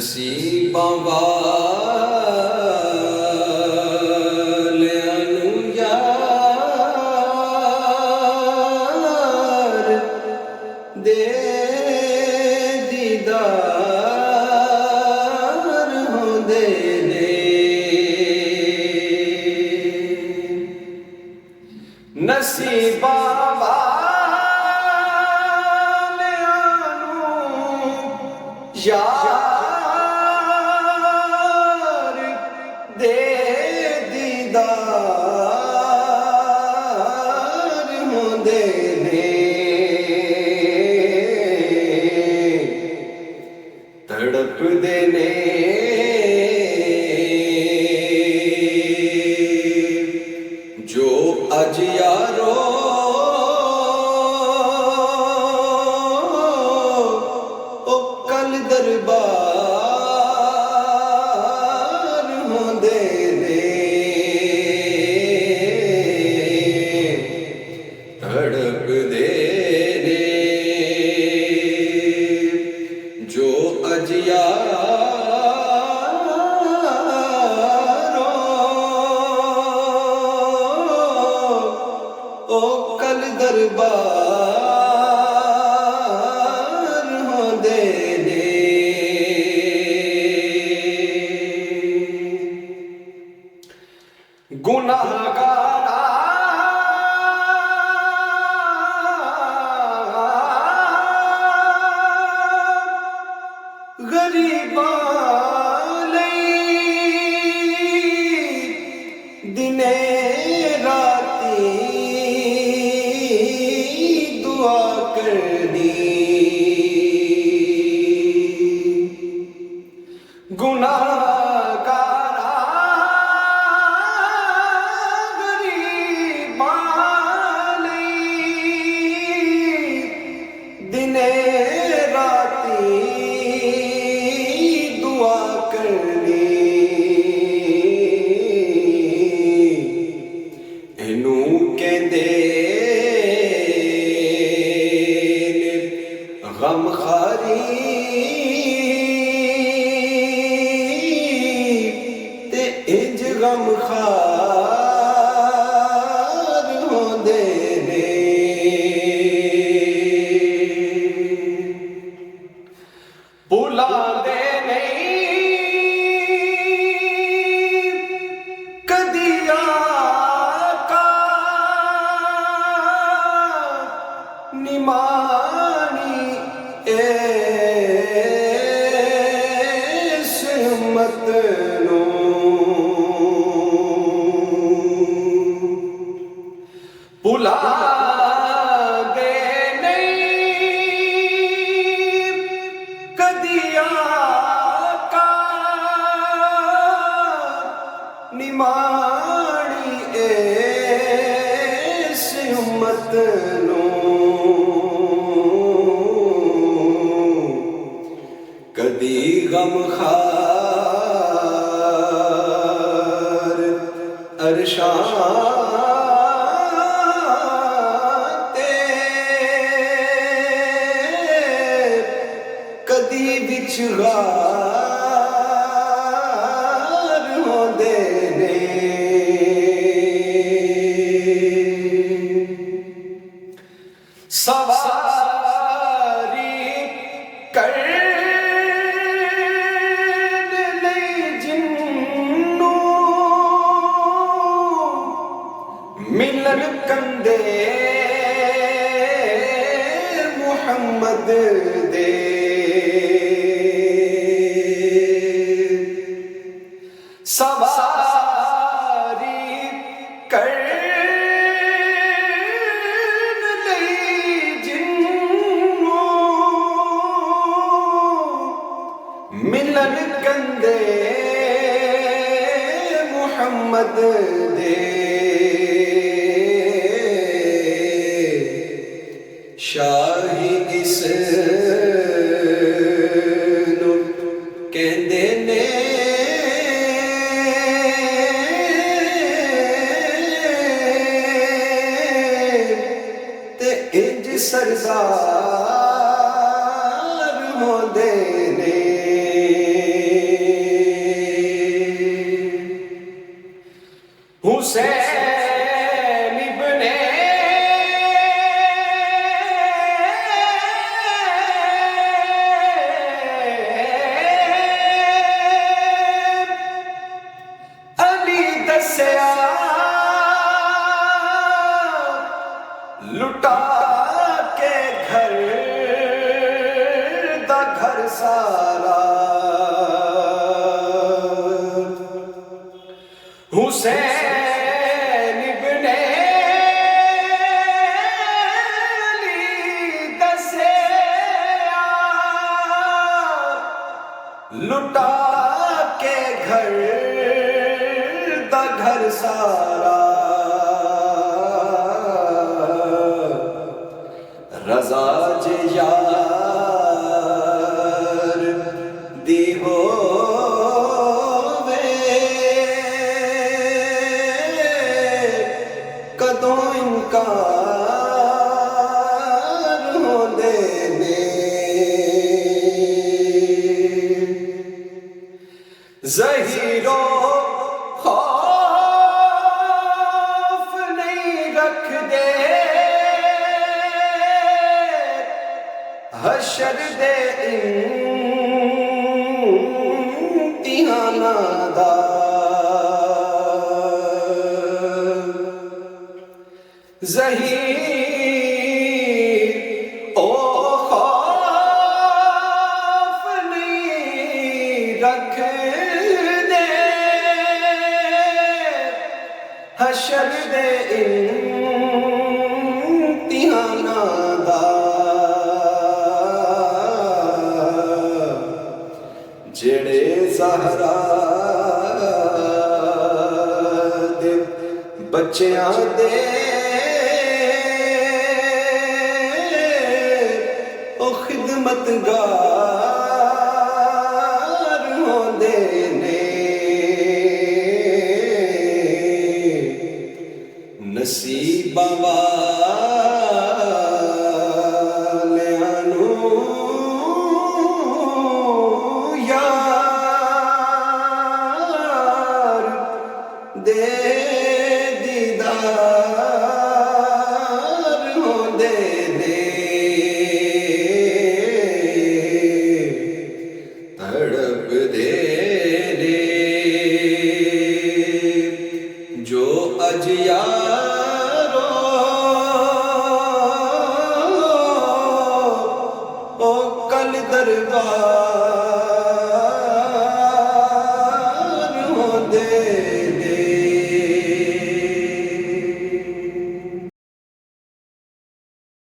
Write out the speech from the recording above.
نصیباں والیاں نوں یار دے دیدار ہوندے نے نصیباں والیاں نوں یار دے دیدار ہوندے نے تڑپ دے نے جو اج یارو او کل دربار ہوندے نے تڑپ دے نے جو اج یارو او کل دربار ہوندے نے گناہگاراں غریباں لئی دنے راتی دعا کرنی گناہگاراں غریباں لئی دنے راتی دعا کرنی اینوں کہندے نے غم خاری تے انج غم خار ہوندے نے بھلاندے نہیں کدی آقا نمانی اس امت نوں بھلاندے نہیں کدی آقا نمانی اس امت نوں کدی غم خار عرشاں تے کدی وچ غار ہوندے نے سواری کرن لئی جنوں ملن کندے محمد دے سواری کرن لئی جنوں ملن کندے محمد دے شاہی اس نوں کہندے نے تے انج سردار ہوندے نے سارا حسین ابن علی دسیا لٹا کے گھر دا گھر سارا رضا جے یار دی ہووے کدوں انکار ہوندے نے ظہیرو خوف نہیں رکھ دے حشر دے امتحاناں دا ظہیر او خوف نہیں رکھ دے حشر دے امتحاناں دا جڑے زہرا دے بچیاں دے او خدمتگار ہوندے نے نصیباں والیاں نوں دے دیدار ہوندے نے تڑپ دے نے جو اج یار